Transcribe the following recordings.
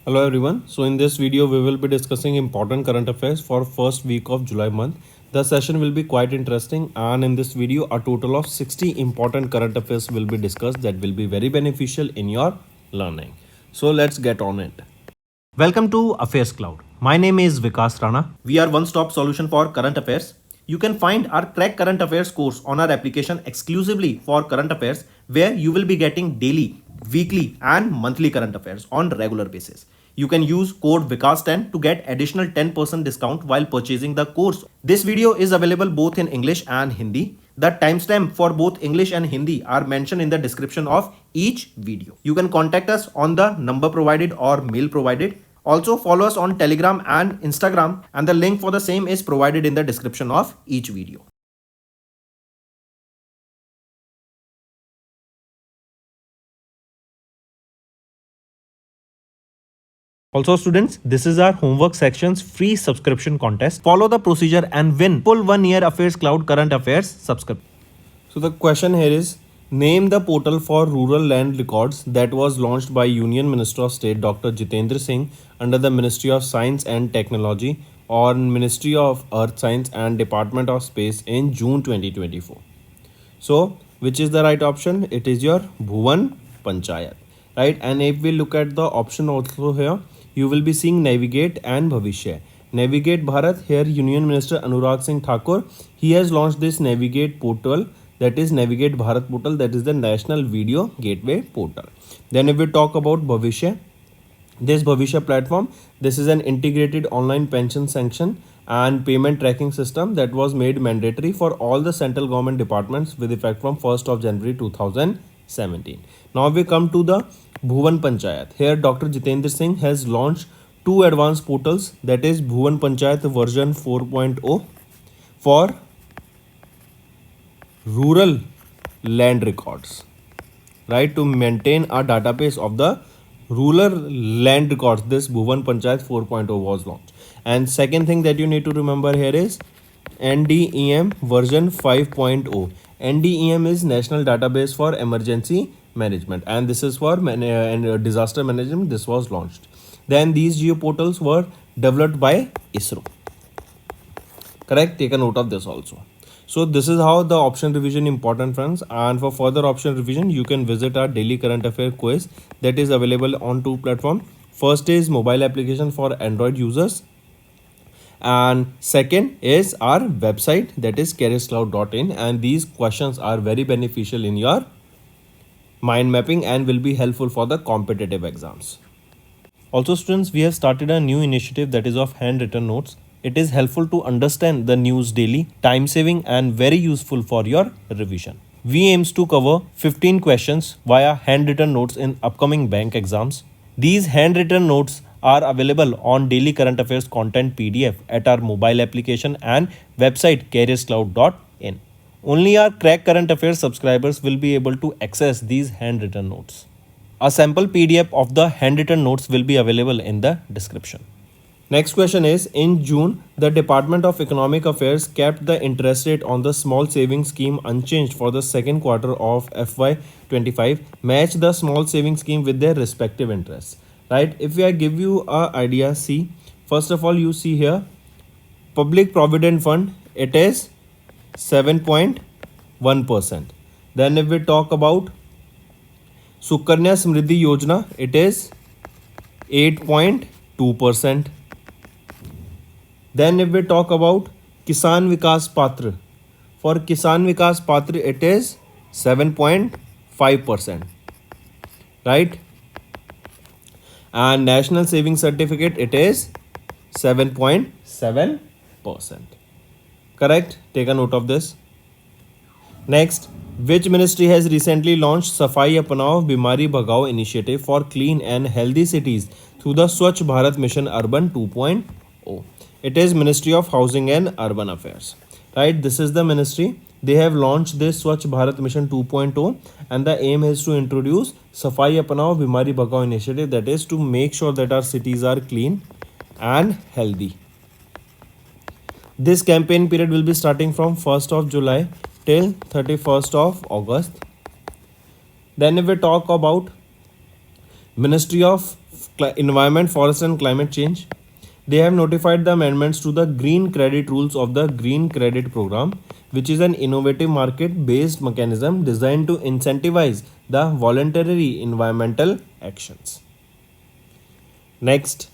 Hello everyone. So in this video we will be discussing important current affairs for first week of July month. The session will be quite interesting, and in this video a total of 60 important current affairs will be discussed that will be very beneficial in your learning. So let's get on it. Welcome to AffairsCloud. My name is Vikas Rana. We are one-stop solution for current affairs. You can find our Crack Current Affairs course on our application exclusively for current affairs, where you will be getting daily, weekly and monthly current affairs on regular basis. You can use code VIKAS10 to get additional 10% discount while purchasing the course. This video is available both in English and Hindi. The timestamp for both English and Hindi are mentioned in the description of each video. You can contact us on the number provided or mail provided. Also follow us on Telegram and Instagram, and the link for the same is provided in the description of each video. Also students, this is our homework section's free subscription contest. Follow the procedure and win full 1 year AffairsCloud current affairs subscription. So the question here is, name the portal for rural land records that was launched by Union Minister of State Dr. Jitendra Singh under the Ministry of Science and Technology or Ministry of Earth Science and Department of Space in June 2024. So which is the right option? It is your Bhuvan Panchayat, right? And if we look at the option also here, you will be seeing Navigate and Bhavishya. Navigate Bharat, here Union Minister Anurag Singh Thakur, he has launched this Navigate portal, that is Navigate Bharat portal, that is the National Video Gateway portal. Then if we talk about Bhavishya, this Bhavishya platform, this is an integrated online pension sanction and payment tracking system that was made mandatory for all the central government departments with effect from 1st of January 2017. Now we come to the Bhuvan Panchayat. Here Dr. Jitendra Singh has launched two advanced portals, that is Bhuvan Panchayat version 4.0 for rural land records, right? To maintain a database of the rural land records, this Bhuvan Panchayat 4.0 was launched. And second thing that you need to remember here is NDEM version 5.0. NDEM is National Database for Emergency Management, and this is for disaster management. This was launched. Then these geo portals were developed by ISRO. Correct? Take a note of this also. So this is how the option revision important, friends. And for further option revision, you can visit our daily current affair quiz that is available on two platforms. First is mobile application for Android users, and second is our website, that is CHSL.in, and these questions are very beneficial in your mind mapping and will be helpful for the competitive exams. Also students, we have started a new initiative that is of handwritten notes. It is helpful to understand the news daily, time saving and very useful for your revision. We aims to cover 15 questions via handwritten notes in upcoming bank exams. These handwritten notes are available on daily current affairs content PDF at our mobile application and website CHSL.in. Only our Crack Current Affairs subscribers will be able to access these handwritten notes. A sample PDF of the handwritten notes will be available in the description. Next question is, in June, the Department of Economic Affairs kept the interest rate on the small savings scheme unchanged for the second quarter of FY25. Match the small savings scheme with their respective interests, right? If I give you an idea, see, first of all, you see here, Public Provident Fund, it is 7.1%. Then if we talk about Sukanya Samriddhi Yojana, it is 8.2%. Then if we talk about Kisan Vikas Patra, for Kisan Vikas Patra it is 7.5%, right? And National Savings Certificate it is 7.7%. Correct? Take a note of this. Next, which ministry has recently launched Safai Apnao Bimari Bhagao initiative for clean and healthy cities through the Swachh Bharat Mission Urban 2.0? It is Ministry of Housing and Urban Affairs, right? This is the ministry. They have launched this Swachh Bharat Mission 2.0, and the aim is to introduce Safai Apnao Bimari Bhagao initiative, that is to make sure that our cities are clean and healthy. This campaign period will be starting from 1st of July till 31st of August. Then if we talk about Ministry of Environment, Forest and Climate Change. They have notified the amendments to the Green Credit Rules of the Green Credit Program, which is an innovative market-based mechanism designed to incentivize the voluntary environmental actions. Next,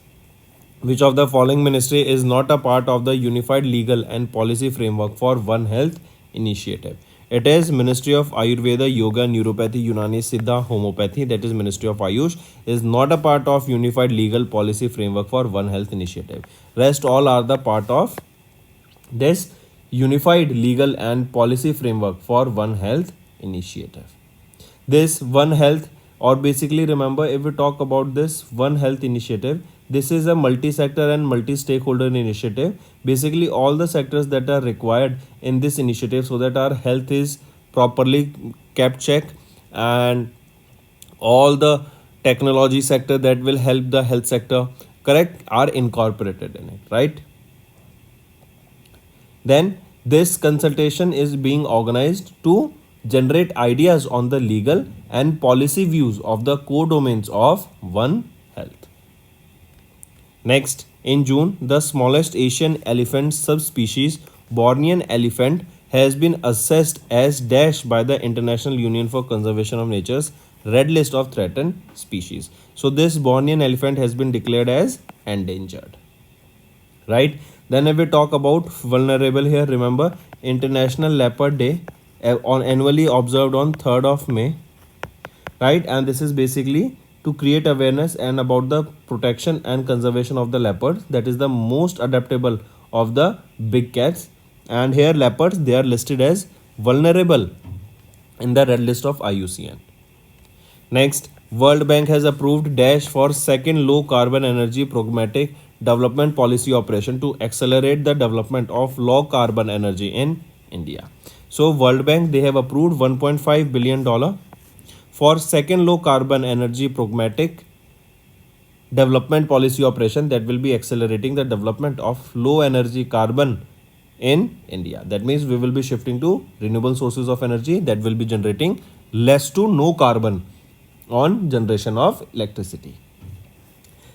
which of the following ministry is not a part of the unified legal and policy framework for One Health initiative? It is Ministry of Ayurveda, Yoga, Neuropathy, Unani, Siddha, Homeopathy, that is Ministry of Ayush, is not a part of unified legal policy framework for One Health initiative. Rest all are the part of this unified legal and policy framework for One Health initiative. This One Health, or basically remember, if we talk about this One Health initiative, this is a multi-sector and multi-stakeholder initiative. Basically all the sectors that are required in this initiative so that our health is properly kept check, and all the technology sector that will help the health sector, correct, are incorporated in it, right? Then this consultation is being organized to generate ideas on the legal and policy views of the core domains of One Health. Next, in June, the smallest Asian elephant subspecies, Bornean elephant, has been assessed as dash by the International Union for Conservation of Nature's Red List of Threatened Species. So this Bornean elephant has been declared as endangered. Right? Then if we talk about vulnerable here, remember International Leopard Day on annually observed on 3rd of May. Right? And this is basically to create awareness and about the protection and conservation of the leopards, that is the most adaptable of the big cats. And here leopards, they are listed as vulnerable in the red list of IUCN. Next, World Bank has approved dash for second low carbon energy pragmatic development policy operation to accelerate the development of low carbon energy in India. So World Bank, they have approved $1.5 billion for second low carbon energy pragmatic development policy operation that will be accelerating the development of low energy carbon in India. That means we will be shifting to renewable sources of energy that will be generating less to no carbon on generation of electricity.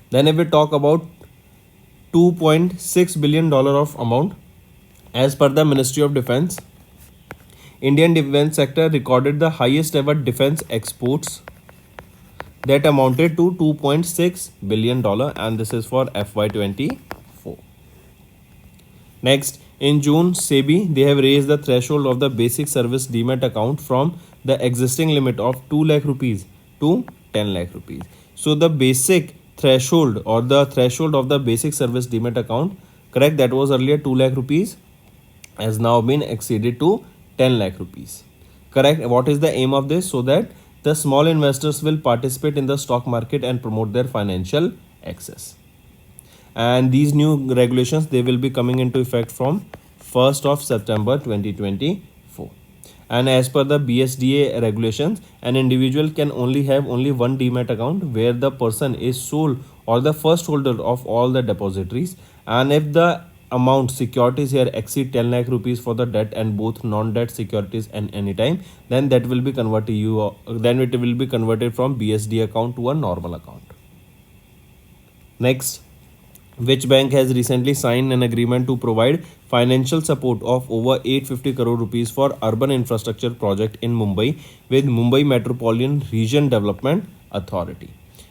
Then if we talk about $2.6 billion of amount, as per the Ministry of Defense, Indian defense sector recorded the highest ever defense exports that amounted to $2.6 billion, and this is for FY24. Next, in June, SEBI, they have raised the threshold of the basic service demat account from the existing limit of 2 lakh rupees to 10 lakh rupees. So the basic threshold or the threshold of the basic service demat account, correct, that was earlier 2 lakh rupees, has now been exceeded to 10 lakh rupees. Correct. What is the aim of this? So that the small investors will participate in the stock market and promote their financial access. And these new regulations, they will be coming into effect from 1st of September 2024. And as per the BSDA regulations, an individual can only have only one demat account where the person is sole or the first holder of all the depositories. And if the amount securities here exceed 10 lakh rupees for the debt and both non-debt securities and any time, then that will be converted then it will be converted from BSD account to a normal account. Next, which bank has recently signed an agreement to provide financial support of over 850 crore rupees for urban infrastructure project in Mumbai with Mumbai Metropolitan Region Development Authority?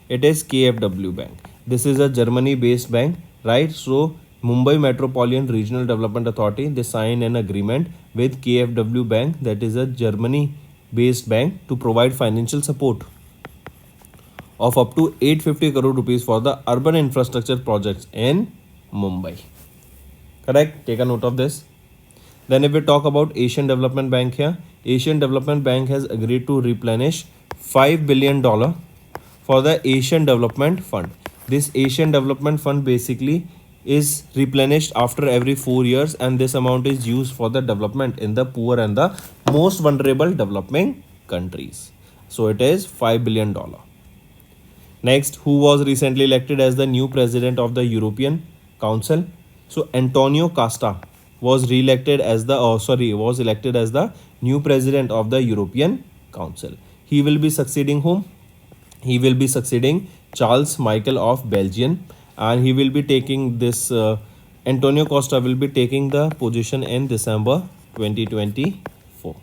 It is KfW Bank. This is a Germany based bank, right? So Mumbai Metropolitan Regional Development Authority, they signed an agreement with KfW Bank, that is a Germany based bank, to provide financial support of up to 850 crore rupees for the urban infrastructure projects in Mumbai. Correct? Take a note of this. Then if we talk about Asian Development Bank here, Asian Development Bank has agreed to replenish $5 billion for the Asian Development Fund. This Asian Development Fund basically is replenished after every 4 years, and this amount is used for the development in the poor and the most vulnerable developing countries. So it is $5 billion. Next, who was recently elected as the new president of the European Council? So Antonio Costa was elected as the new president of the European Council. He will be succeeding whom? He will be succeeding Charles Michael of Belgium, and he will be taking this. Antonio Costa will be taking the position in December 2024.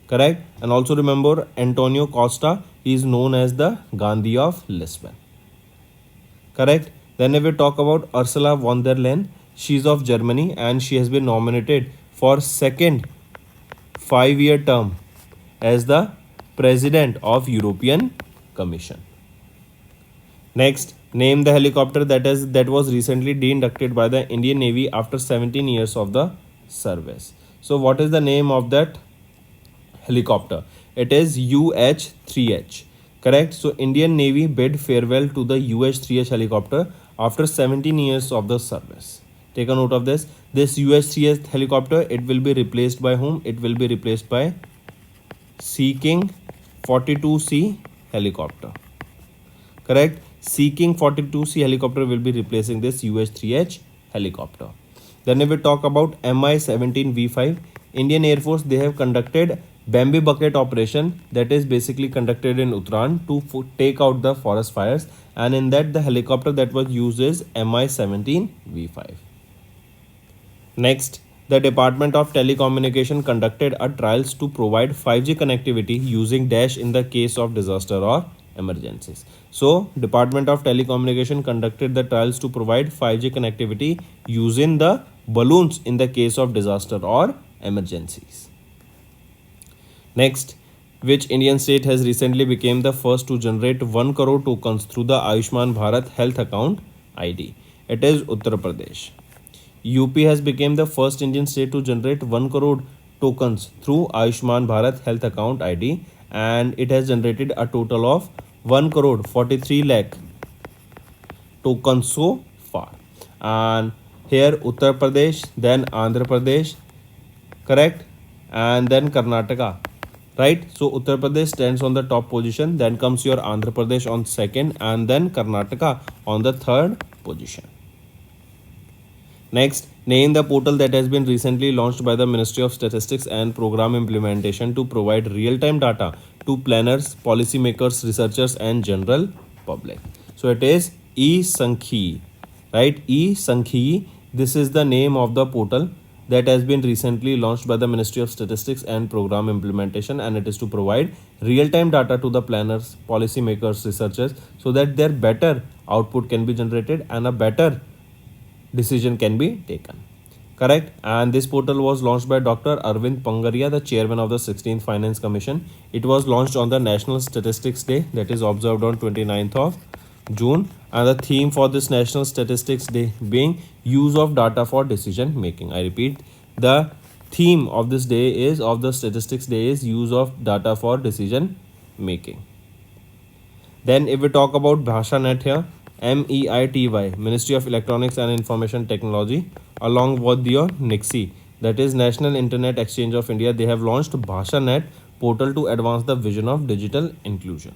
Correct? And also remember, Antonio Costa is known as the Gandhi of Lisbon. Correct? Then if we talk about Ursula von der Leyen, she is of Germany and she has been nominated for second 5-year term as the President of European Commission. Next, name the helicopter that was recently de-inducted by the Indian Navy after 17 years of the service. So what is the name of that helicopter? It is UH-3H. Correct? So Indian Navy bid farewell to the UH-3H helicopter after 17 years of the service. Take a note of this. This UH-3H helicopter, it will be replaced by whom? It will be replaced by Sea King 42C helicopter. Correct? Sea King 42C helicopter will be replacing this UH-3H helicopter. Then if we talk about Mi-17 V5, Indian Air Force, they have conducted Bambi bucket operation, that is basically conducted in Uttarakhand to take out the forest fires, and in that the helicopter that was used is Mi-17 V5. Next, the Department of Telecommunication conducted a trials to provide 5G connectivity using dash in the case of disaster or emergencies. So, Department of Telecommunication conducted the trials to provide 5G connectivity using the balloons in the case of disaster or emergencies. Next, which Indian state has recently become the first to generate 1 crore tokens through the Ayushman Bharat Health Account ID? It is Uttar Pradesh. UP has become the first Indian state to generate 1 crore tokens through Ayushman Bharat Health Account ID, and it has generated a total of 1 crore 43 lakh tokens so far. And here Uttar Pradesh, then Andhra Pradesh, correct, and then Karnataka. Right? So Uttar Pradesh stands on the top position, then comes your Andhra Pradesh on second, and then Karnataka on the third position. Next, name the portal that has been recently launched by the Ministry of Statistics and Program Implementation to provide real-time data to planners, policymakers, researchers, and general public. So it is E-Sankhi, right? E-Sankhi. This is the name of the portal that has been recently launched by the Ministry of Statistics and Program Implementation, and it is to provide real-time data to the planners, policymakers, researchers, so that their better output can be generated and a better decision can be taken. Correct? And this portal was launched by Dr. Arvind Pangaria, the chairman of the 16th Finance Commission. It was launched on the National Statistics Day, that is observed on 29th of June, and the theme for this National Statistics Day being use of data for decision making. I repeat, the theme of this day is of the Statistics Day is use of data for decision making. Then if we talk about BhashaNet here, MEITY, Ministry of Electronics and Information Technology, along with your NIXI, that is National Internet Exchange of India, they have launched BhashaNet portal to advance the vision of digital inclusion.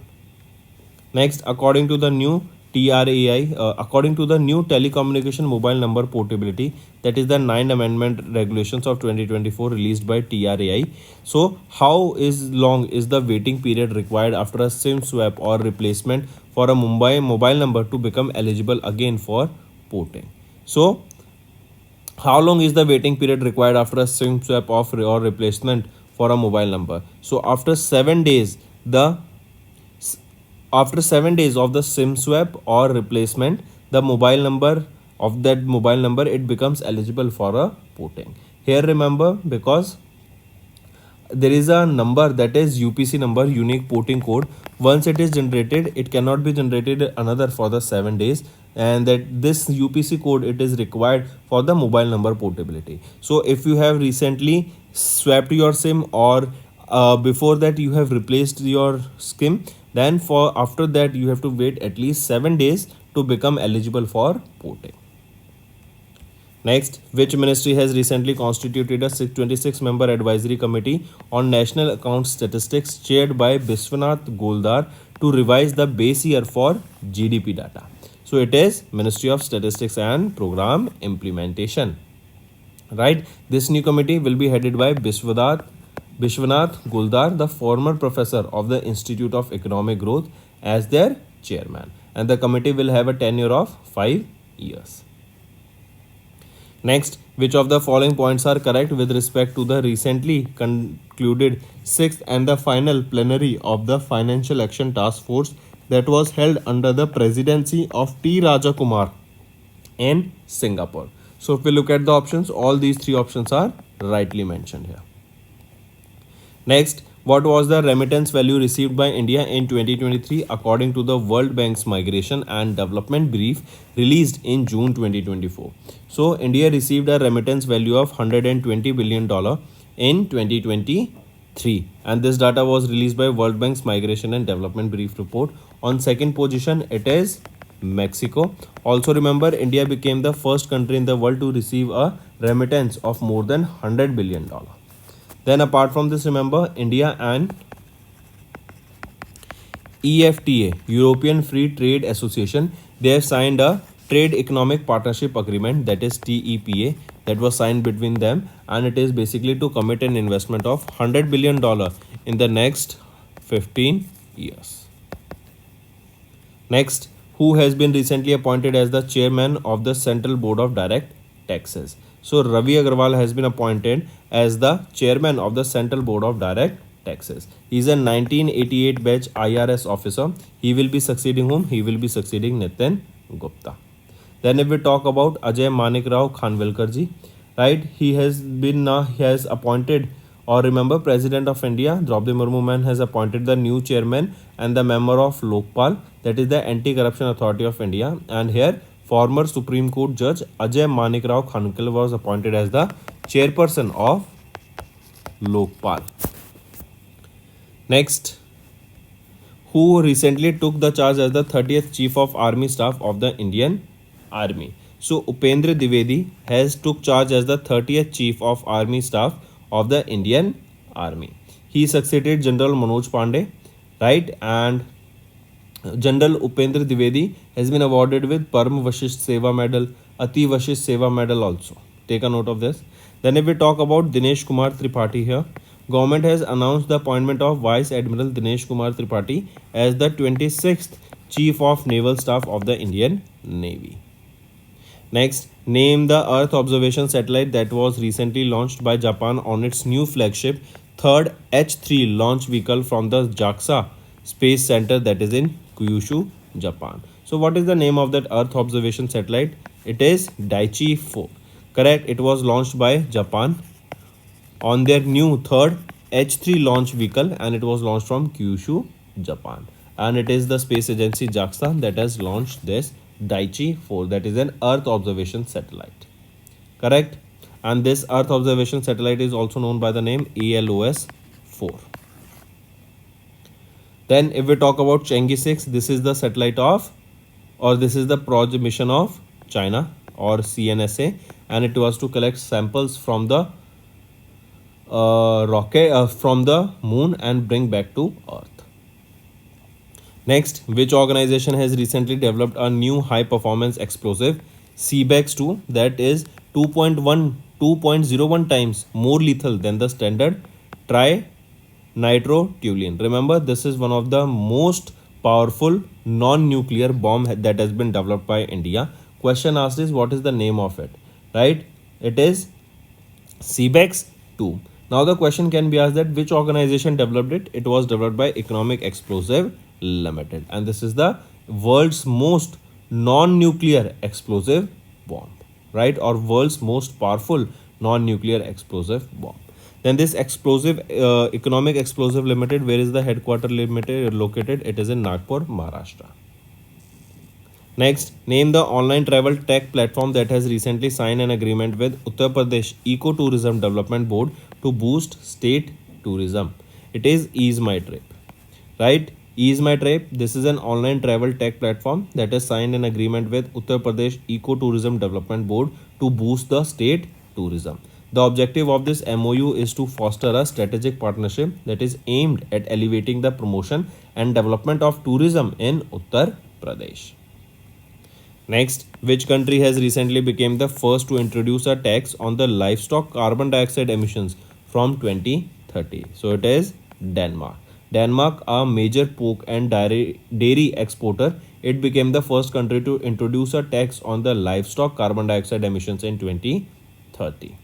Next, according to the new TRAI, according to the new Telecommunication Mobile Number Portability, that is the 9th Amendment Regulations of 2024 released by TRAI. So, how long is the waiting period required after a SIM swap or replacement for a mobile number to become eligible again for porting? So, how long is the waiting period required after a SIM swap or replacement for a mobile number? So, after 7 days, after 7 days of the SIM swap or replacement, the mobile number of that mobile number, it becomes eligible for a porting. Here remember, because there is a number that is UPC number, unique porting code. Once it is generated, it cannot be generated another for the 7 days, and that this UPC code, it is required for the mobile number portability. So if you have recently swapped your SIM or before that you have replaced your SIM, then for after that you have to wait at least 7 days to become eligible for porting. Next, which ministry has recently constituted a 26-member advisory committee on national account statistics chaired by Biswanath Goldar to revise the base year for GDP data? So it is Ministry of Statistics and Program Implementation. Right? This new committee will be headed by Biswanath Goldar, the former professor of the Institute of Economic Growth, as their chairman. and the committee will have a tenure of 5 years. Next, which of the following points are correct with respect to the recently concluded 6th and the final plenary of the Financial Action Task Force that was held under the presidency of T. Rajakumar in Singapore? So if we look at the options, all these three options are rightly mentioned here. Next, what was the remittance value received by India in 2023 according to the World Bank's Migration and Development Brief released in June 2024? So, India received a remittance value of $120 billion in 2023, and this data was released by World Bank's Migration and Development Brief report. On second position, it is Mexico. Also remember, India became the first country in the world to receive a remittance of more than $100 billion. Then apart from this, remember, India and EFTA, European Free Trade Association, they have signed a Trade Economic Partnership Agreement, that is TEPA, that was signed between them, and it is basically to commit an investment of $100 billion in the next 15 years. Next, who has been recently appointed as the chairman of the Central Board of Direct Taxes? So Ravi Agrawal has been appointed as the chairman of the Central Board of Direct Taxes. He is a 1988 batch IRS officer. He will be succeeding whom? He will be succeeding Nitin Gupta. Then if we talk about Ajay Manik Rao Khanvilkar ji, right? He has appointed, or remember, President of India Draupadi Murmu ma'am has appointed the new chairman and the member of Lokpal, that is the Anti-Corruption Authority of India, and here former Supreme Court Judge Ajay Manik Rao Khanvilkar was appointed as the chairperson of Lokpal. Next, who recently took the charge as the 30th Chief of Army Staff of the Indian Army? So Upendra Dwivedi has took charge as the 30th Chief of Army Staff of the Indian Army. He succeeded General Manoj Pandey, right? And General Upendra Dwivedi has been awarded with Param Vashisht Seva Medal, Ati Vashisht Seva Medal also. Take a note of this. Then if we talk about Dinesh Kumar Tripathi here, government has announced the appointment of Vice Admiral Dinesh Kumar Tripathi as the 26th Chief of Naval Staff of the Indian Navy. Next, name the Earth observation satellite that was recently launched by Japan on its new flagship third H3 launch vehicle from the JAXA Space Center, that is in Kyushu, Japan. So what is the name of that Earth observation satellite? It is Daiichi 4. Correct. It was launched by Japan on their new third H3 launch vehicle, and it was launched from Kyushu, Japan. And it is the space agency JAXA that has launched this Daiichi 4, that is an Earth observation satellite. Correct. And this Earth observation satellite is also known by the name ALOS 4. Then if we talk about Chang'e 6, this is the satellite of, or this is the project mission of China or CNSA, and it was to collect samples from the rocket from the moon and bring back to Earth. Next, which organization has recently developed a new high performance explosive CBEX-2 that is 2.01 times more lethal than the standard trinitrotoluene? Remember, this is one of the most powerful non-nuclear bomb that has been developed by India. Question asked is, what is the name of it? Right? It is CBEX-2. Now the question can be asked that which organization developed it? It was developed by Economic Explosive Limited, and this is the world's most non-nuclear explosive bomb, right? Or world's most powerful non-nuclear explosive bomb. Then this Economic Explosive Limited, where is the headquarter limited located? It is in Nagpur, Maharashtra. Next, name the online travel tech platform that has recently signed an agreement with Uttar Pradesh Eco-Tourism Development Board to boost state tourism. It is Ease My Trip, right? Ease My Trip, this is an online travel tech platform that has signed an agreement with Uttar Pradesh Eco-Tourism Development Board to boost the state tourism. The objective of this MOU is to foster a strategic partnership that is aimed at elevating the promotion and development of tourism in Uttar Pradesh. Next, which country has recently become the first to introduce a tax on the livestock carbon dioxide emissions from 2030? So it is Denmark. Denmark, a major pork and dairy exporter, it became the first country to introduce a tax on the livestock carbon dioxide emissions in 2030.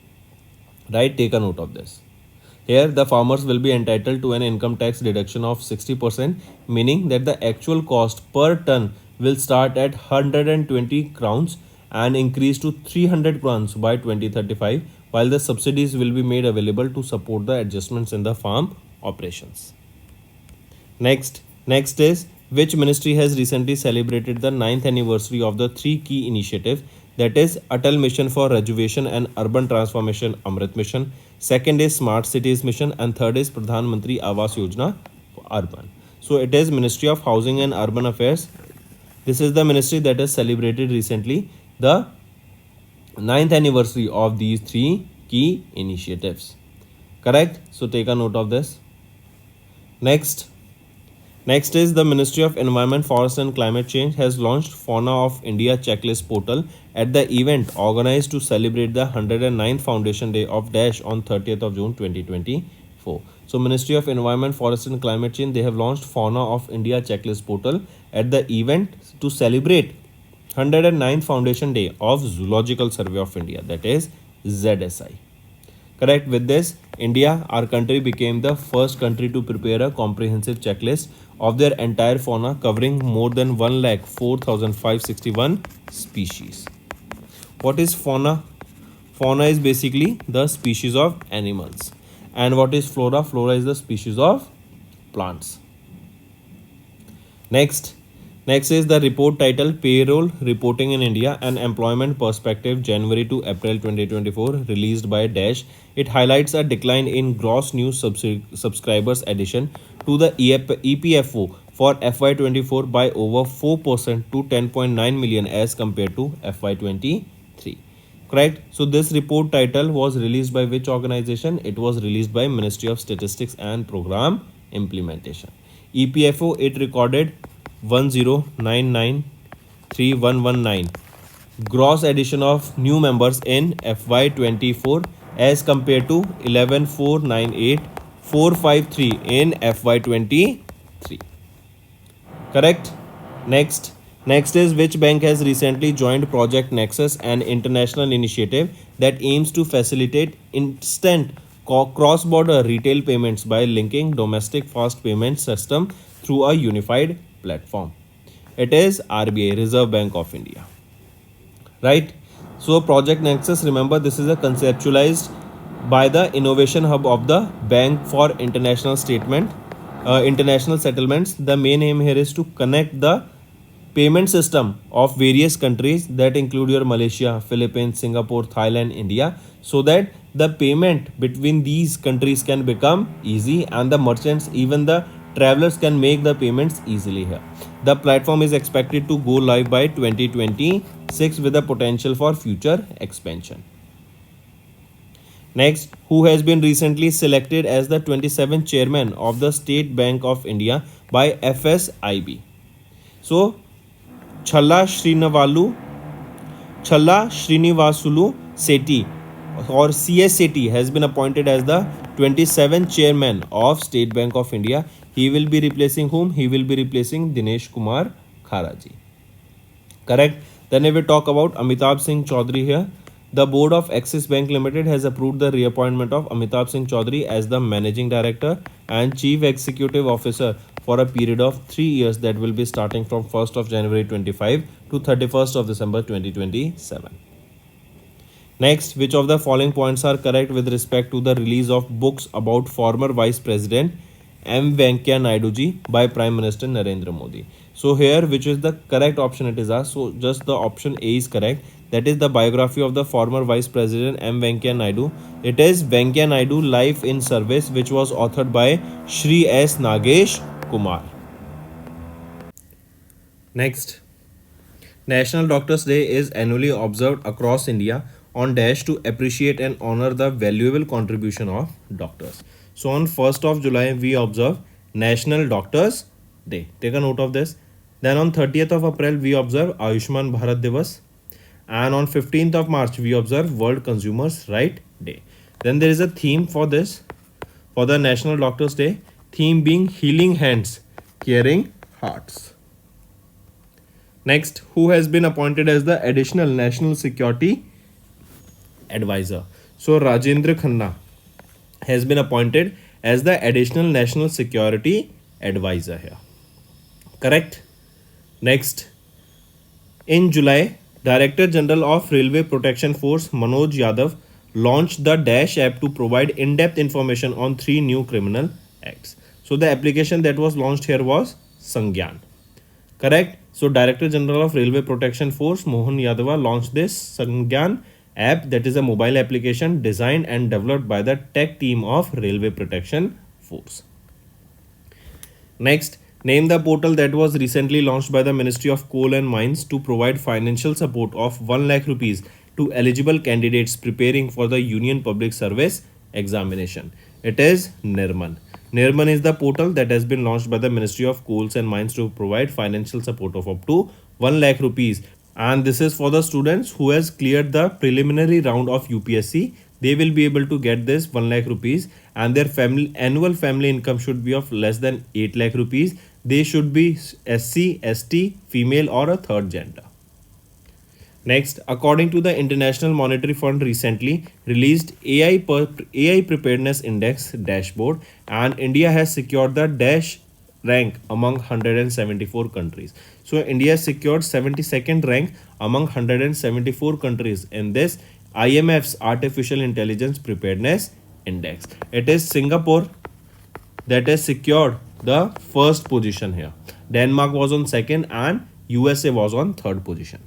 Right, take a note of this. Here, the farmers will be entitled to an income tax deduction of 60%, meaning that the actual cost per ton will start at 120 crowns and increase to 300 crowns by 2035, while the subsidies will be made available to support the adjustments in the farm operations. Next is which ministry has recently celebrated the 9th anniversary of the three key initiatives, that is Atal Mission for Rejuvenation and Urban Transformation Amrit Mission, second is Smart Cities Mission, and third is Pradhan Mantri Awas Yojana Urban. So it is Ministry of Housing and Urban Affairs. This is the ministry that has celebrated recently the 9th anniversary of these three key initiatives. Correct? So take a note of this. Next is the Ministry of Environment, Forest and Climate Change has launched Fauna of India checklist portal at the event organized to celebrate the 109th Foundation Day of Dash on 30th of June 2024. So Ministry of Environment, Forest and Climate Change, they have launched Fauna of India checklist portal at the event to celebrate 109th Foundation Day of Zoological Survey of India, that is ZSI. Correct. With this, India, our country, became the first country to prepare a comprehensive checklist of their entire fauna covering more than 1,04,561 species. What is fauna? Fauna is basically the species of animals. And what is flora? Flora is the species of plants. Next is the report title Payroll Reporting in India and Employment Perspective January to April 2024, released by Dash. It highlights a decline in gross new subscribers addition to the EPFO for FY24 by over 4% to 10.9 million as compared to FY23. Correct? So this report title was released by which organization? It was released by Ministry of Statistics and Program Implementation. EPFO, it recorded 10993119 gross addition of new members in FY24 as compared to 11,498,453 in FY23. Correct? Next is which bank has recently joined Project Nexus, an international initiative that aims to facilitate instant cross-border retail payments by linking domestic fast payment system through a unified platform. It is RBI, Reserve Bank of India. Right? So Project Nexus, remember, this is a conceptualized by the Innovation Hub of the Bank for International Settlements. The main aim here is to connect the payment system of various countries that include your Malaysia, Philippines, Singapore, Thailand, India, so that the payment between these countries can become easy and the merchants, even the travelers, can make the payments easily here. The platform is expected to go live by 2026 with the potential for future expansion. Next, who has been recently selected as the 27th chairman of the State Bank of India by FSIB? So, Challa Srinivasulu Sethi or CS Sethi has been appointed as the 27th chairman of State Bank of India. He will be replacing whom? He will be replacing Dinesh Kumar Kharaji. Correct. Then if we talk about Amitabh Singh Chaudhary here, the board of Axis Bank Limited has approved the reappointment of Amitabh Singh Chaudhary as the managing director and chief executive officer for a period of 3 years that will be starting from 1st of January 25 to 31st of December 2027. Next, which of the following points are correct with respect to the release of books about former Vice President M. Venkaiah Naidu ji by Prime Minister Narendra Modi? So here, which is the correct option it is asked? So just the option A is correct. That is the biography of the former Vice President M. Venkaiah Naidu. It is Venkaiah Naidu Life in Service, which was authored by Shri S. Nagesh Kumar. Next, National Doctors Day is annually observed across India on Dash to appreciate and honor the valuable contribution of doctors. So on 1st of July, we observe National Doctors Day. Take a note of this. Then on 30th of April, we observe Ayushman Bharat Divas. And on 15th of March, we observe World Consumers' Right Day. Then there is a theme for this, for the National Doctors Day. Theme being Healing Hands, Caring Hearts. Next, who has been appointed as the additional national security advisor? So Rajendra Khanna has been appointed as the additional national security advisor here. Correct? Next, in July, Director General of Railway Protection Force Manoj Yadav launched the Dash app to provide in-depth information on 3 new criminal acts. So the application that was launched here was Sangyan. Correct? So Director General of Railway Protection Force Mohan Yadav launched this Sangyan app, that is a mobile application designed and developed by the tech team of Railway Protection Force. Next, name the portal that was recently launched by the Ministry of Coal and Mines to provide financial support of 1 lakh rupees to eligible candidates preparing for the Union Public Service examination. It is Nirman. Nirman is the portal that has been launched by the Ministry of Coals and Mines to provide financial support of up to 1 lakh rupees, and this is for the students who has cleared the preliminary round of UPSC. They will be able to get this 1 lakh rupees, and their annual family income should be of less than 8 lakh rupees. They should be SC, ST, female or a third gender. Next, according to the International Monetary Fund recently released AI Preparedness Index dashboard, and India has secured the dash rank among 174 countries. So India secured 72nd rank among 174 countries in this IMF's Artificial Intelligence Preparedness Index. It is Singapore that has secured the first position here. Denmark was on second and USA was on third position.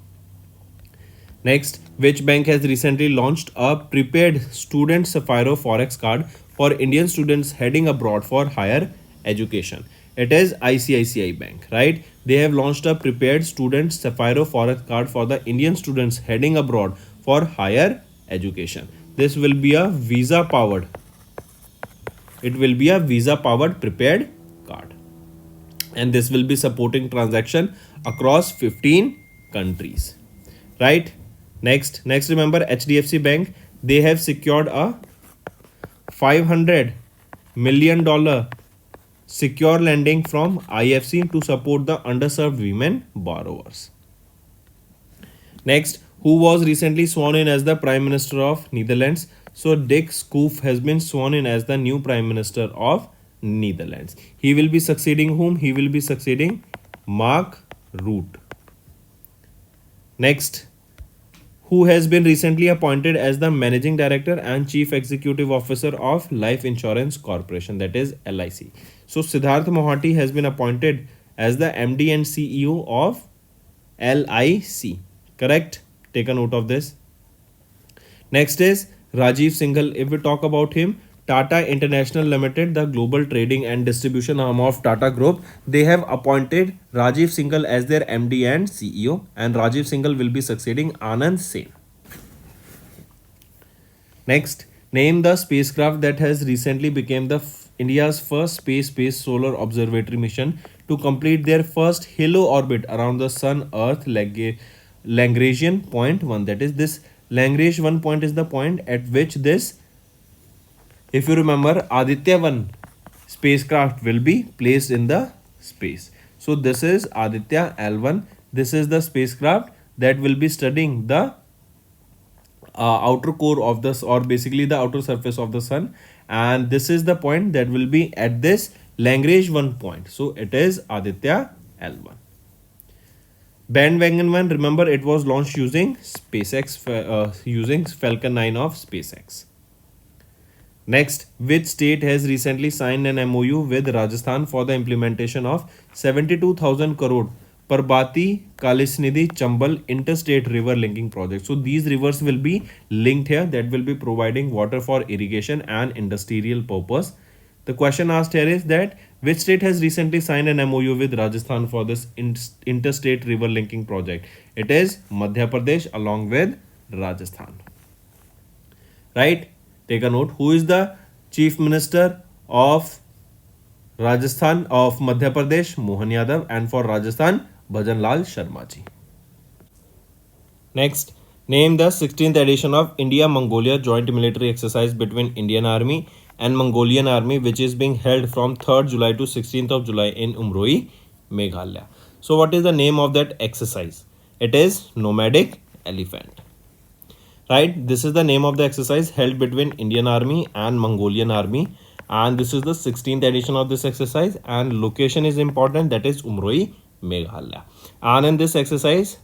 Next, which bank has recently launched a prepaid student Sapphire Forex card for Indian students heading abroad for higher education? It is ICICI Bank, right? They have launched a prepaid student Sapphire Forex card for the Indian students heading abroad for higher education. This will be a visa powered. It will be a visa powered prepaid card, and this will be supporting transaction across 15 countries, right? Next, remember HDFC Bank, they have secured a $500 million secure lending from IFC to support the underserved women borrowers. Next, who was recently sworn in as the Prime Minister of Netherlands? So Dick Schoof has been sworn in as the new Prime Minister of Netherlands. He will be succeeding whom? He will be succeeding Mark Rutte. Next, who has been recently appointed as the Managing Director and Chief Executive Officer of Life Insurance Corporation, that is LIC. So Siddharth Mohanty has been appointed as the MD and CEO of LIC. Correct? Take a note of this. Next is Rajiv Singhal. If we talk about him, Tata International Limited, the global trading and distribution arm of Tata Group, they have appointed Rajiv Singhal as their MD and CEO, and Rajiv Singhal will be succeeding Anand Sen. Next, name the spacecraft that has recently become the India's first space-based solar observatory mission to complete their first halo orbit around the Sun-Earth Lagrangian point 1. That is, this Lagrange 1 point is the point at which this, if you remember, Aditya 1 spacecraft will be placed in the space. So this is Aditya L1. This is the spacecraft that will be studying the outer core of this, or basically the outer surface of the sun, and this is the point that will be at this Lagrange 1 point. So it is Aditya L1. Bandwagon 1, remember, it was launched using SpaceX, using Falcon 9 of SpaceX. Next, which state has recently signed an MOU with Rajasthan for the implementation of 72,000 crore Parbati Kalisnidhi Chambal interstate river linking project? So these rivers will be linked here, that will be providing water for irrigation and industrial purpose. The question asked here is that which state has recently signed an MOU with Rajasthan for this interstate river linking project? It is Madhya Pradesh along with Rajasthan. Right? Take a note. Who is the Chief Minister of Rajasthan, of Madhya Pradesh? Mohan Yadav, and for Rajasthan, Bhajan Lal Sharma ji. Next, name the 16th edition of India-Mongolia joint military exercise between Indian Army and Mongolian Army, which is being held from 3rd July to 16th of July in Umroi, Meghalaya. So what is the name of that exercise? It is nomadic elephant. Right, this is the name of the exercise held between Indian Army and Mongolian Army, and this is the 16th edition of this exercise, and location is important, that is Umroi, Meghalaya. And in this exercise,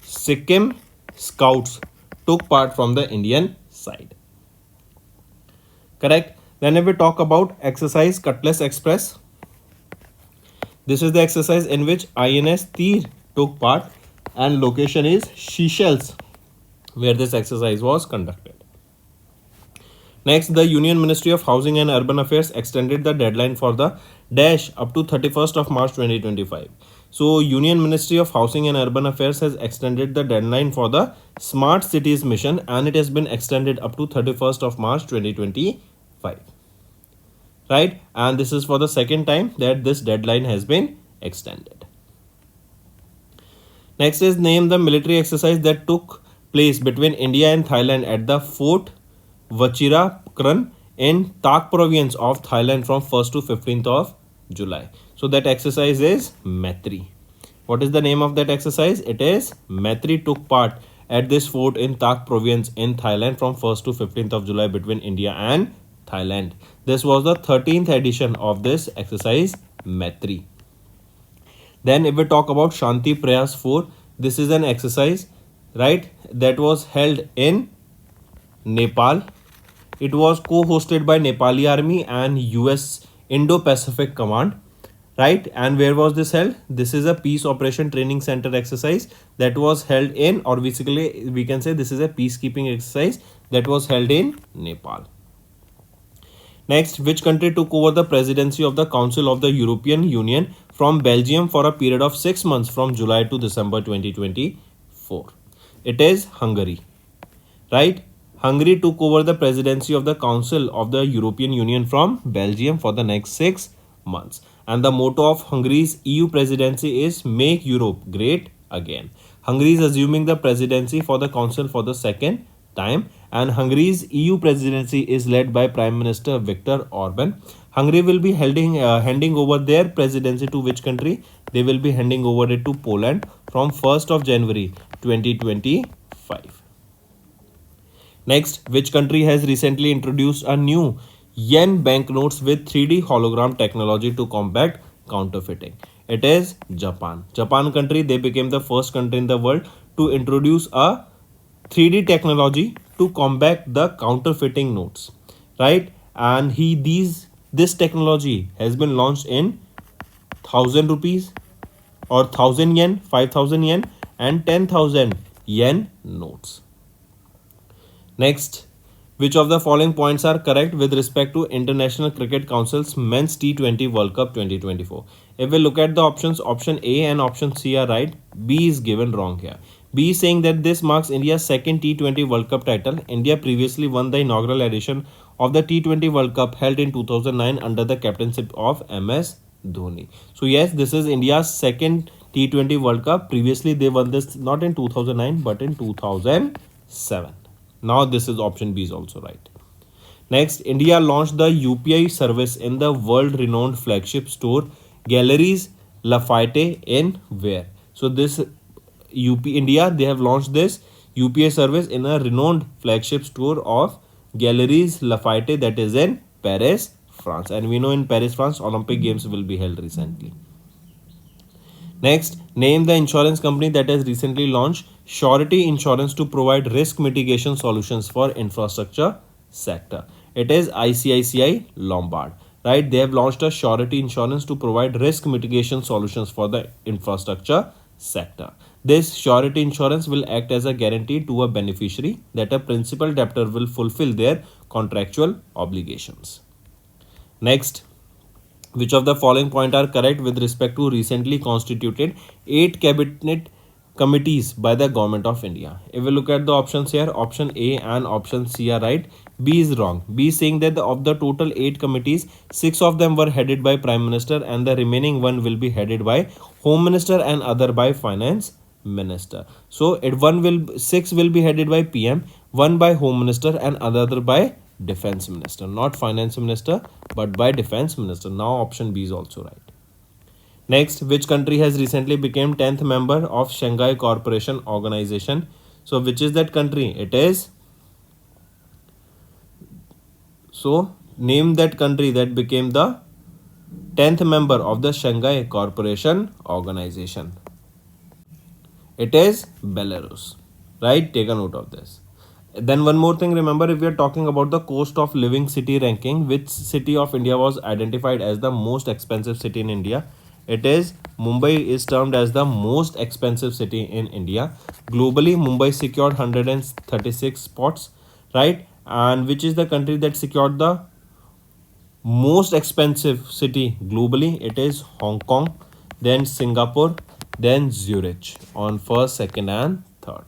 Sikkim scouts took part from the Indian side. Correct. Then if we talk about exercise Cutlass Express, this is the exercise in which INS Tir took part, and location is Seychelles, where this exercise was conducted. Next, the Union Ministry of Housing and Urban Affairs extended the deadline for the dash up to 31st of March 2025. So, Union Ministry of Housing and Urban Affairs has extended the deadline for the Smart Cities Mission, and it has been extended up to 31st of March 2025. Right? And this is for the second time that this deadline has been extended. Next is name the military exercise that took place between India and Thailand at the Fort Vachirapakran in Tak province of Thailand from 1st to 15th of July. So that exercise is Maitri. What is the name of that exercise? It is Maitri took part at this fort in Tak province in Thailand from 1st to 15th of July between India and Thailand. This was the 13th edition of this exercise Maitri. Then if we talk about Shanti Prayas 4, this is an exercise, right, that was held in Nepal. It was co-hosted by Nepali Army and US Indo-Pacific Command, right? And where was this held? This is a Peace Operation Training Center exercise that was held in, or basically we can say this is a peacekeeping exercise that was held in Nepal. Next, which country took over the presidency of the Council of the European Union from Belgium for a period of 6 months from July to December 2024? It is Hungary, right? Hungary took over the presidency of the Council of the European Union from Belgium for the next 6 months. And the motto of Hungary's EU presidency is Make Europe Great Again. Hungary is assuming the presidency for the Council for the second time, and Hungary's EU presidency is led by Prime Minister Viktor Orban. Hungary will be handing over their presidency to which country? They will be handing over it to Poland from 1st of January 2025. Next, which country has recently introduced a new yen banknotes with 3D hologram technology to combat counterfeiting? It is Japan. Japan country, they became the first country in the world to introduce a 3D technology to combat the counterfeiting notes, right? And this technology has been launched in 1000 rupees or 1000 yen, 5000 yen and 10,000 yen notes. Next, which of the following points are correct with respect to International Cricket Council's Men's T20 World Cup 2024? If we look at the options, option A and option C are right. B is given wrong here. B is saying that this marks India's second T20 World Cup title. India previously won the inaugural edition of the T20 World Cup held in 2009 under the captainship of MS Dhoni. So yes, this is India's second T20 World Cup. Previously they won this not in 2009 but in 2007. Now this is option B is also right. Next, India launched the UPI service in the world-renowned flagship store Galeries Lafayette in where? So this India, they have launched this UPI service in a renowned flagship store of Galeries Lafayette, that is in Paris, France. And we know in Paris, France, Olympic Games will be held recently. Next, name the insurance company that has recently launched surety insurance to provide risk mitigation solutions for infrastructure sector. It is ICICI Lombard, right? They have launched a surety insurance to provide risk mitigation solutions for the infrastructure sector. This surety insurance will act as a guarantee to a beneficiary that a principal debtor will fulfill their contractual obligations. Next, which of the following points are correct with respect to recently constituted 8 cabinet committees by the government of India? If we look at the options here, option A and option C are right. B is wrong. B is saying that of the total 8 committees, 6 of them were headed by Prime Minister and the remaining one will be headed by Home Minister and other by Finance Minister. So 6 will be headed by PM, 1 by Home Minister and other by Defense Minister. Not Finance Minister but by Defense Minister. Now option B is also right. Next, which country has recently become 10th member of Shanghai Cooperation Organization? So which is that country? It is, so name that country that became the 10th member of the Shanghai Cooperation Organization. It is Belarus, right? Take a note of this. Then one more thing, remember, if we are talking about the cost of living city ranking, which city of India was identified as the most expensive city in India? It is Mumbai is termed as the most expensive city in India. Globally, Mumbai secured 136 spots, right? And which is the country that secured the most expensive city globally? It is Hong Kong, then Singapore, then Zurich on first, second, and third.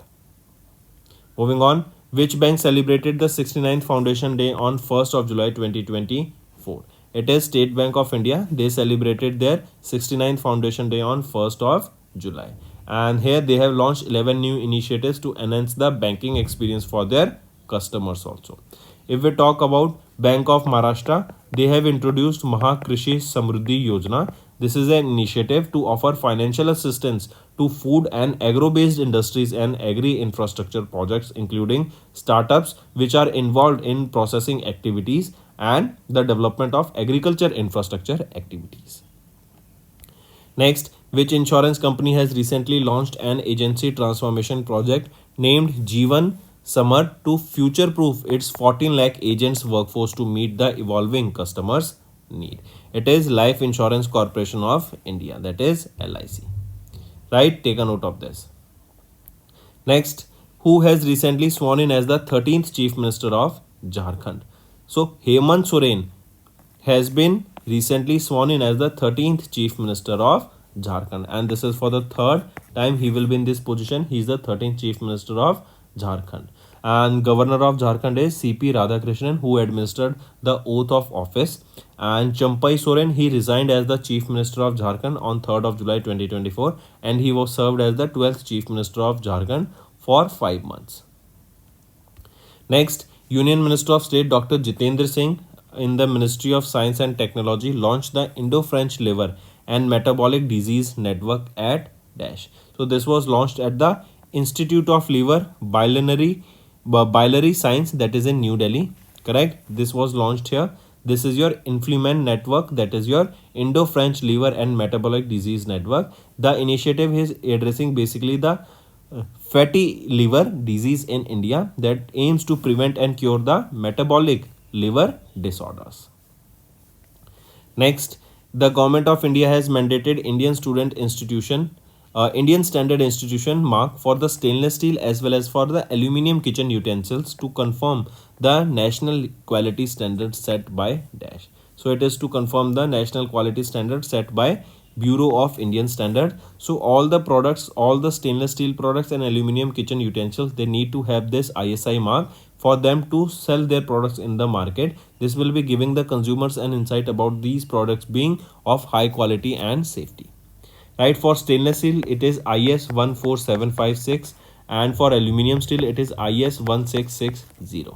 Moving on, which bank celebrated the 69th Foundation Day on 1st of July 2024? It is State Bank of India. They celebrated their 69th Foundation Day on 1st of July. And here they have launched 11 new initiatives to enhance the banking experience for their customers also. If we talk about Bank of Maharashtra, they have introduced Mahakrishi Samruddhi Yojana. This is an initiative to offer financial assistance to food and agro-based industries and agri-infrastructure projects, including startups which are involved in processing activities and the development of agriculture infrastructure activities. Next, which insurance company has recently launched an agency transformation project named Jeevan Samar to future-proof its 14 lakh agents workforce to meet the evolving customers' need? It is Life Insurance Corporation of India, that is LIC. Right? Take a note of this. Next, who has recently sworn in as the 13th Chief Minister of Jharkhand? So, Hemant Soren has been recently sworn in as the 13th Chief Minister of Jharkhand, and this is for the third time he will be in this position. He is the 13th Chief Minister of Jharkhand, and Governor of Jharkhand is CP Radhakrishnan, who administered the oath of office. And Champai Soren, he resigned as the Chief Minister of Jharkhand on 3rd of July 2024, and he was served as the 12th Chief Minister of Jharkhand for 5 months. Next, Union Minister of State Dr. Jitendra Singh in the Ministry of Science and Technology launched the Indo-French Liver and Metabolic Disease Network at Dash. So this was launched at the Institute of Liver Biliary Science, that is in New Delhi. Correct? This was launched here. This is your Inflammation Network, that is your Indo-French Liver and Metabolic Disease Network. The initiative is addressing basically the fatty liver disease in India that aims to prevent and cure the metabolic liver disorders. Next, the Government of India has mandated Indian Standard Institution mark for the stainless steel as well as for the aluminium kitchen utensils to confirm the national quality standard set by Dash. So it is to confirm the national quality standard set by Bureau of Indian Standard. So all the products, all the stainless steel products and aluminium kitchen utensils, they need to have this ISI mark for them to sell their products in the market. This will be giving the consumers an insight about these products being of high quality and safety. Right, for stainless steel it is IS 14756, and for aluminium steel it is IS 1660.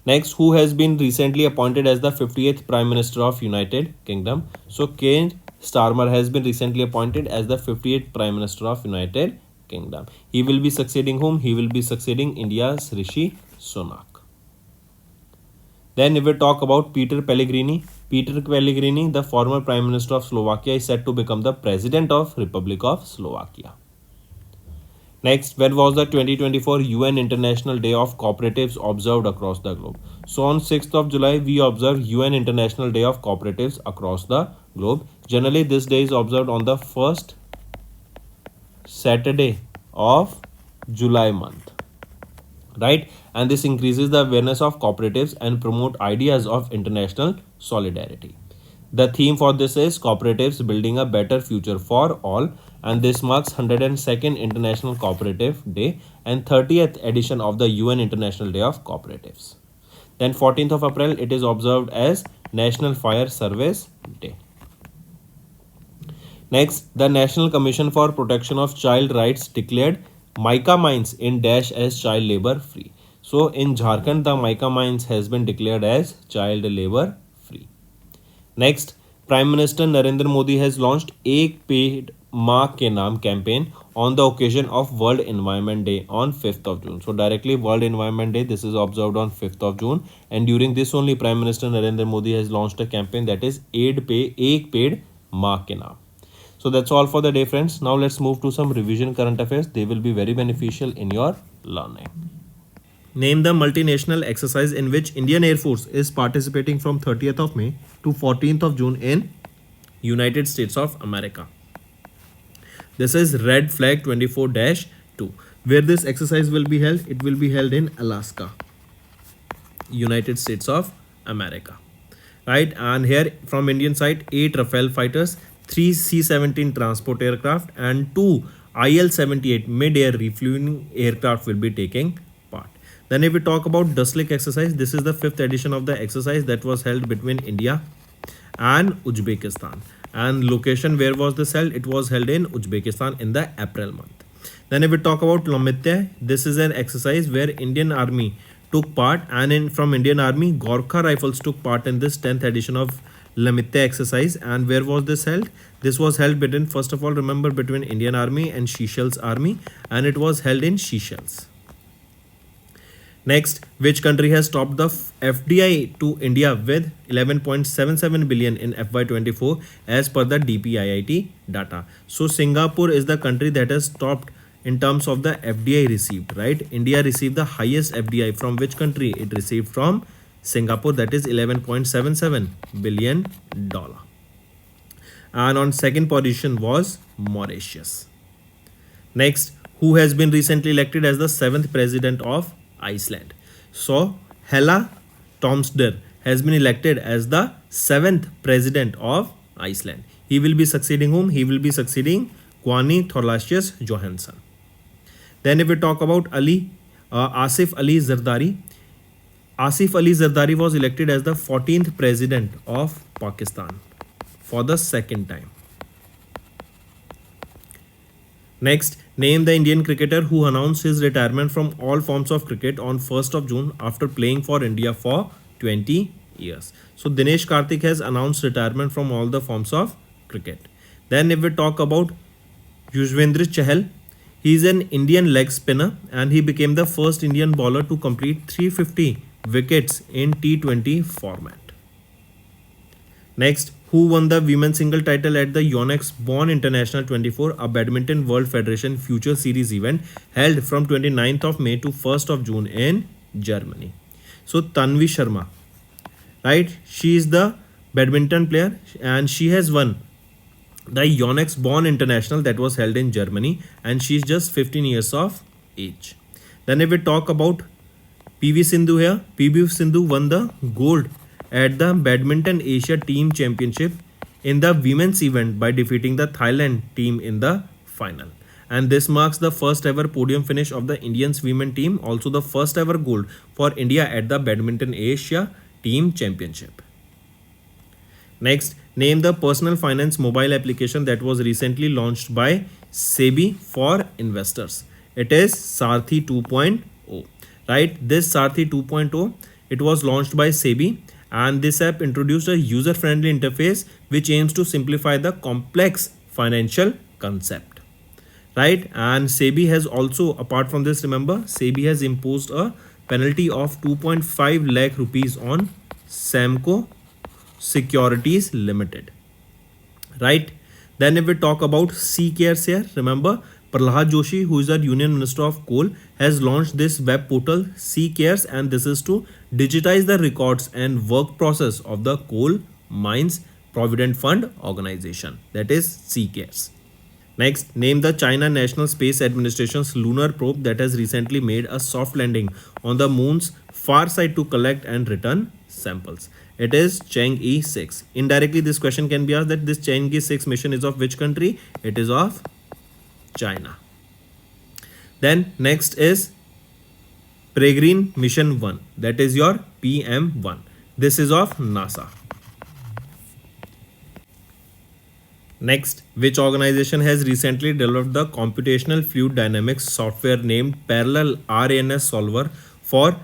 Next, who has been recently appointed as the 58th Prime Minister of United Kingdom? So Keir Starmer has been recently appointed as the 58th Prime Minister of United Kingdom. He will be succeeding whom? He will be succeeding India's Rishi Sunak. Then if we talk about Peter Pellegrini, the former Prime Minister of Slovakia, is set to become the President of Republic of Slovakia. Next, when was the 2024 UN International Day of Cooperatives observed across the globe? So on 6th of July, we observe UN International Day of Cooperatives across the globe. Generally, this day is observed on the first Saturday of July month. Right? And this increases the awareness of cooperatives and promote ideas of international solidarity. The theme for this is Cooperatives Building a Better Future for All, and this marks 102nd International Cooperative Day and 30th edition of the UN International Day of Cooperatives. Then 14th of April, it is observed as National Fire Service Day. Next, the National Commission for Protection of Child Rights declared mica mines in Dash as child labor free. So in Jharkhand, the mica mines has been declared as child labor free. Next, Prime Minister Narendra Modi has launched एक पेड़ माँ के नाम campaign on the occasion of World Environment Day on 5th of June. So directly World Environment Day, this is observed on 5th of June, and during this only Prime Minister Narendra Modi has launched a campaign that is एक पेड़ माँ के नाम. So that's all for the day, friends. Now let's move to some revision current affairs. They will be very beneficial in your learning. Name the multinational exercise in which Indian Air Force is participating from 30th of May to 14th of June in United States of America. This is Red Flag 24-2. Where this exercise will be held? It will be held in Alaska, United States of America. Right, and here from Indian side, 8 Rafale fighters, 3 C-17 transport aircraft and 2 IL-78 mid-air refueling aircraft will be taking part. Then if we talk about Duslik exercise, this is the 5th edition of the exercise that was held between India and Uzbekistan. And location where was this held? It was held in Uzbekistan in the April month. Then if we talk about Lomitya, this is an exercise where Indian Army took part, and from Indian Army, Gorkha Rifles took part in this 10th edition of Lomitya exercise. And where was this held? This was held between, first of all, remember, between Indian Army and Seychelles Army, and it was held in Seychelles. Next, which country has topped the FDI to India with 11.77 billion in FY24 as per the DPIIT data? So Singapore is the country that has topped in terms of the FDI received, right? India received the highest FDI. From which country? It received from Singapore, that is $11.77 billion. And on second position was Mauritius. Next, who has been recently elected as the 7th president of Iceland? So Hela Tomsdør has been elected as the 7th president of Iceland. He will be succeeding whom? He will be succeeding Kwani Thorlacius Johansson. Then if we talk about Asif Ali Zardari, Asif Ali Zardari was elected as the 14th president of Pakistan for the second time. Next, name the Indian cricketer who announced his retirement from all forms of cricket on 1st of June after playing for India for 20 years. So Dinesh Karthik has announced retirement from all the forms of cricket. Then if we talk about Yuzvendra Chahal, he is an Indian leg spinner and he became the first Indian bowler to complete 350 wickets in T20 format. Next, who won the women's single title at the Yonex Bonn International 24, a badminton World Federation Future Series event held from 29th of May to 1st of June in Germany? So Tanvi Sharma, right? She is the badminton player and she has won the Yonex Bonn International that was held in Germany, and she is just 15 years of age. Then if we talk about PV Sindhu here, PV Sindhu won the gold at the Badminton Asia Team Championship in the women's event by defeating the Thailand team in the final. And this marks the first ever podium finish of the Indians women team, also the first ever gold for India at the Badminton Asia Team Championship. Next, name the personal finance mobile application that was recently launched by SEBI for investors. It is Sarthi 2.0, right? This Sarthi 2.0, it was launched by SEBI, and this app introduced a user-friendly interface which aims to simplify the complex financial concept, right? And SEBI has also, apart from this, remember, SEBI has imposed a penalty of 2.5 lakh rupees on Samco Securities Limited, right? Then if we talk about CCares here, remember Prahlad Joshi, who is our Union Minister of Coal, has launched this web portal CCares, and this is to digitize the records and work process of the Coal Mines Provident Fund organization, that is CCares. Next, name the China National Space Administration's lunar probe that has recently made a soft landing on the moon's far side to collect and return samples. It is Chang'e 6. Indirectly, this question can be asked that this Chang'e 6 mission is of which country? It is of China. Then next is Peregrine Mission 1. That is your PM1. This is of NASA. Next, which organization has recently developed the computational fluid dynamics software named Parallel RANS Solver for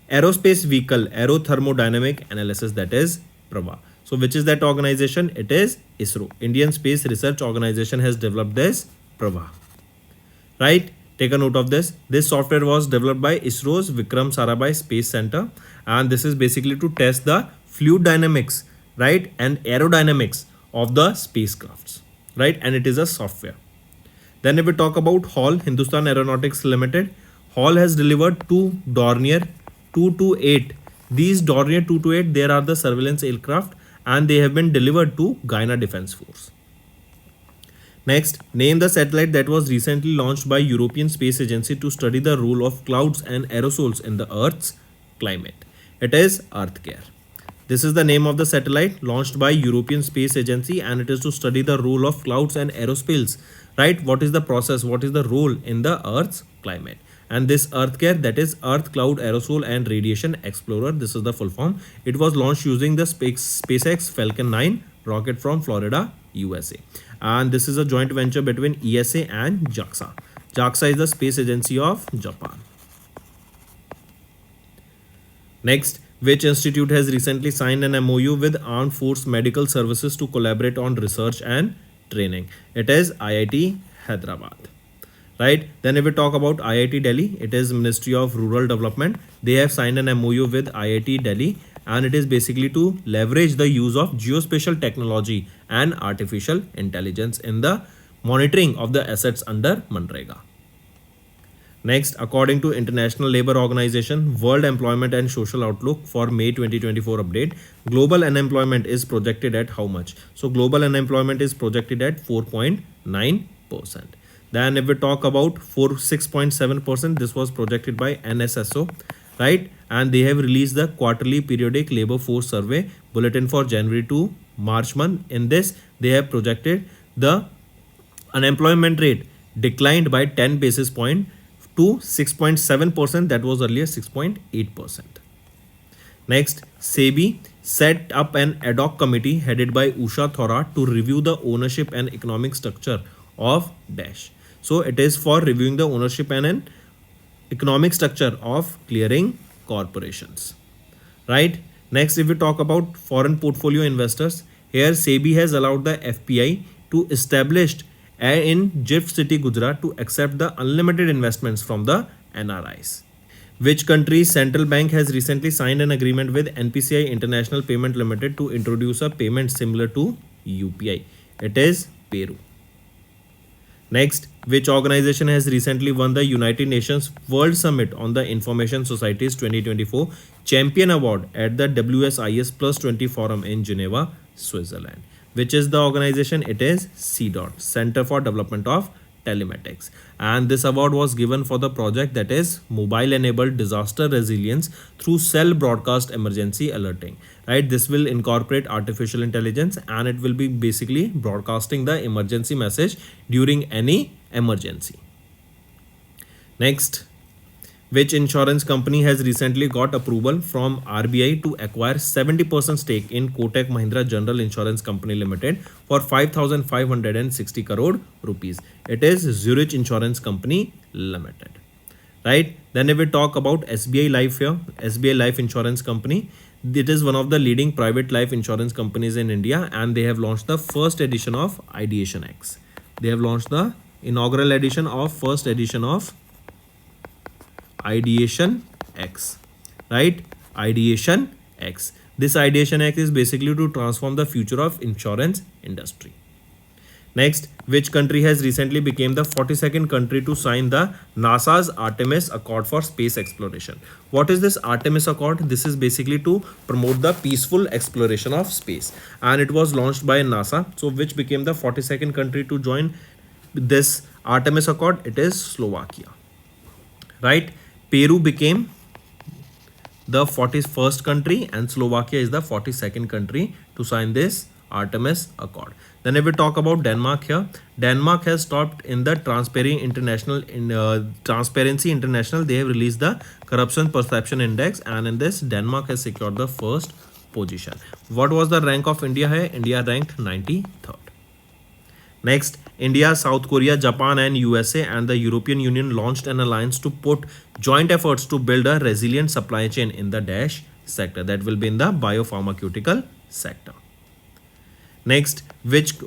aerospace vehicle aerothermodynamic analysis, that is PRAVA. So which is that organization? It is ISRO. Indian Space Research Organization has developed this Prava. Right? Take a note of this. This software was developed by ISRO's Vikram Sarabhai Space Center, and this is basically to test the fluid dynamics, right, and aerodynamics of the spacecrafts, right, and it is a software. Then if we talk about Hall, Hindustan Aeronautics Limited, Hall has delivered two Dornier 228. These Dornier 228, there are the surveillance aircraft, and they have been delivered to Guyana Defence Force. Next, name the satellite that was recently launched by European Space Agency to study the role of clouds and aerosols in the Earth's climate. It is EarthCare. This is the name of the satellite launched by European Space Agency, and it is to study the role of clouds and aerosols, right? What is the process? What is the role in the Earth's climate? And this EarthCare, that is Earth Cloud Aerosol and Radiation Explorer, this is the full form. It was launched using the SpaceX Falcon 9 rocket from Florida, USA. And this is a joint venture between ESA and JAXA. JAXA is the space agency of Japan. Next, which institute has recently signed an MOU with Armed Force Medical Services to collaborate on research and training? It is IIT Hyderabad. Right? Then if we talk about IIT Delhi, it is Ministry of Rural Development. They have signed an MOU with IIT Delhi, and it is basically to leverage the use of geospatial technology and artificial intelligence in the monitoring of the assets under Manrega. Next, according to International Labour Organization, World Employment and Social Outlook for May 2024 update, global unemployment is projected at how much? So global unemployment is projected at 4.9%. Then if we talk about 6.7%, this was projected by NSSO, right? And they have released the quarterly periodic labor force survey bulletin for January to March month. In this, they have projected the unemployment rate declined by 10 basis point to 6.7%. That was earlier 6.8%. Next, SEBI set up an ad hoc committee headed by Usha Thorat to review the ownership and economic structure of Dash. So it is for reviewing the ownership and an economic structure of clearing corporations, right? Next, if we talk about foreign portfolio investors, here SEBI has allowed the FPI to establish in GIFT City, Gujarat to accept the unlimited investments from the NRIs. Which country's central bank has recently signed an agreement with NPCI International Payment Limited to introduce a payment similar to UPI? It is Peru. Next, which organization has recently won the United Nations World Summit on the Information Society's 2024 Champion Award at the WSIS Plus 20 Forum in Geneva, Switzerland? Which is the organization? It is CDOT, Center for Development of Telematics. And this award was given for the project that is mobile enabled disaster resilience through cell broadcast emergency alerting, right? This will incorporate artificial intelligence, and it will be basically broadcasting the emergency message during any emergency. Next, which insurance company has recently got approval from RBI to acquire 70% stake in Kotak Mahindra General Insurance Company Limited for 5,560 crore rupees? It is Zurich Insurance Company Limited, right? Then if we talk about SBI Life here, SBI Life Insurance Company, it is one of the leading private life insurance companies in India, and they have launched the first edition of Ideation X. They have launched the inaugural edition of first edition of Ideation X, right? Ideation X. This Ideation X is basically to transform the future of insurance industry. Next, which country has recently become the 42nd country to sign the NASA's Artemis Accord for space exploration? What is this Artemis Accord? This is basically to promote the peaceful exploration of space, and it was launched by NASA. So which became the 42nd country to join this Artemis Accord? It is Slovakia, right? Peru became the 41st country, and Slovakia is the 42nd country to sign this Artemis Accord. Then if we talk about Denmark here, Denmark has topped in the Transparency International. They have released the Corruption Perception Index, and in this Denmark has secured the first position. What was the rank of India here? India ranked 93rd. Next, India, South Korea, Japan and USA and the European Union launched an alliance to put joint efforts to build a resilient supply chain in the Dash sector. That will be in the biopharmaceutical sector. Next,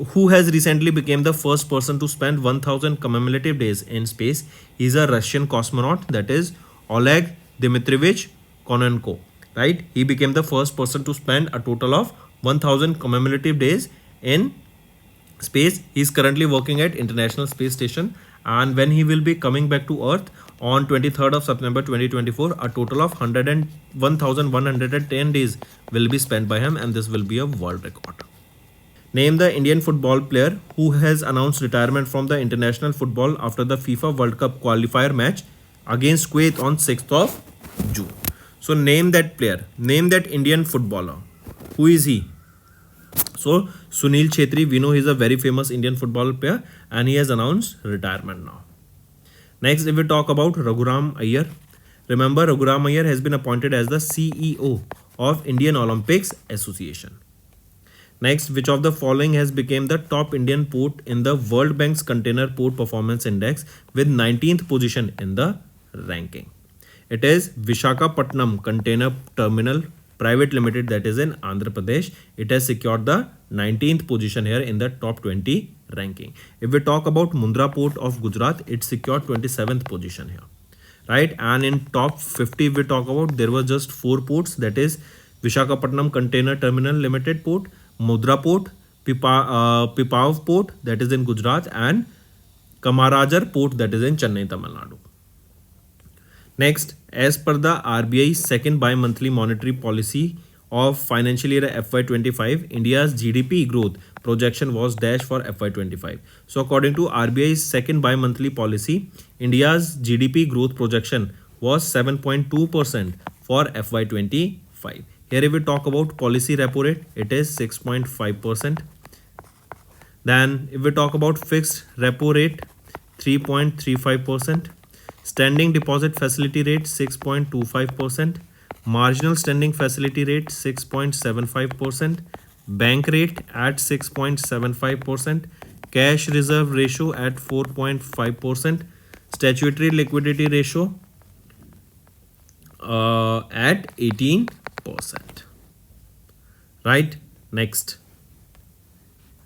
who has recently become the first person to spend 1000 commemorative days in space? He's a Russian cosmonaut, that is Oleg Dmitrievich Kononenko. Right? He became the first person to spend a total of 1000 commemorative days in space. He is currently working at International Space Station, and when he will be coming back to Earth on 23rd of September 2024, a total of 1110 days will be spent by him, and this will be a world record. Name the Indian football player who has announced retirement from the international football after the FIFA World Cup qualifier match against Kuwait on 6th of June. So name that player, name that Indian footballer. Who is he? So Sunil Chhetri, we know he is a very famous Indian football player, and he has announced retirement now. Next, if we talk about Raghuram Iyer, remember Raghuram Iyer has been appointed as the CEO of Indian Olympics Association. Next, which of the following has become the top Indian port in the World Bank's Container Port Performance Index with 19th position in the ranking? It is Vishakhapatnam Container Terminal Private Limited, that is in Andhra Pradesh. It has secured the 19th position here in the top 20 ranking. If we talk about Mundra Port of Gujarat, it secured 27th position here. Right? And in top 50, we talk about, there were just 4 ports, that is Vishakhapatnam Container Terminal Limited Port, Mundra Port, Pipavav Port, that is in Gujarat, and Kamarajar Port, that is in Chennai, Tamil Nadu. Next, as per the RBI's second bi-monthly monetary policy of financial year FY25, India's GDP growth projection was dash for FY25. So according to RBI's second bi-monthly policy, India's GDP growth projection was 7.2% for FY25. Here if we talk about policy repo rate, it is 6.5%. Then if we talk about fixed repo rate, 3.35%. Standing deposit facility rate 6.25%, marginal standing facility rate 6.75%, bank rate at 6.75%, cash reserve ratio at 4.5%, statutory liquidity ratio at 18%. Right? Next.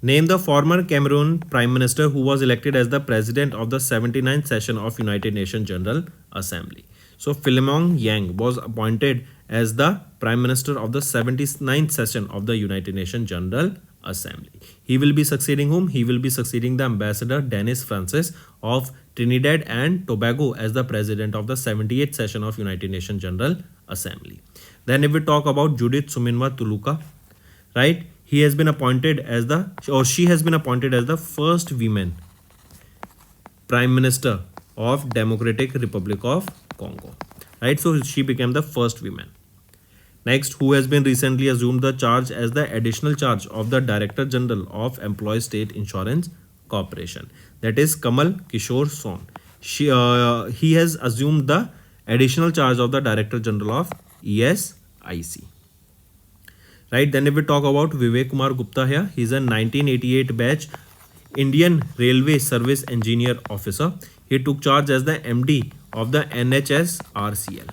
Name the former Cameroon Prime Minister who was elected as the President of the 79th session of United Nations General Assembly. So Philemon Yang was appointed as the Prime Minister of the 79th session of the United Nations General Assembly. He will be succeeding whom? He will be succeeding the Ambassador Dennis Francis of Trinidad and Tobago as the President of the 78th session of United Nations General Assembly. Then if we talk about Judith Suminwa Tuluka, right? He has been appointed as she has been appointed as the first woman Prime Minister of Democratic Republic of Congo. Right? So she became the first woman. Next, who has been recently assumed the charge as the additional charge of the Director General of Employees State Insurance Corporation. That is Kamal Kishore Son. He has assumed the additional charge of the Director General of ESIC. Right, then if we talk about Vivek Kumar Gupta here, he is a 1988 batch Indian Railway Service Engineer Officer. He took charge as the MD of the NHSRCL.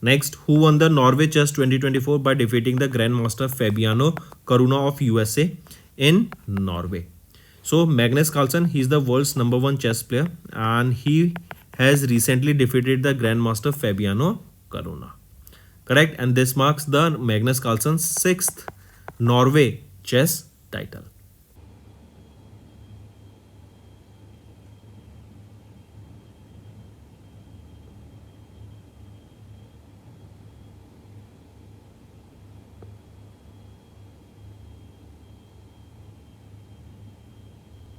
Next, who won the Norway Chess 2024 by defeating the Grandmaster Fabiano Caruana of USA in Norway? So Magnus Carlsen, he is the world's #1 chess player, and he has recently defeated the Grandmaster Fabiano Caruana. Correct, and this marks the Magnus Carlsen's 6th Norway chess title.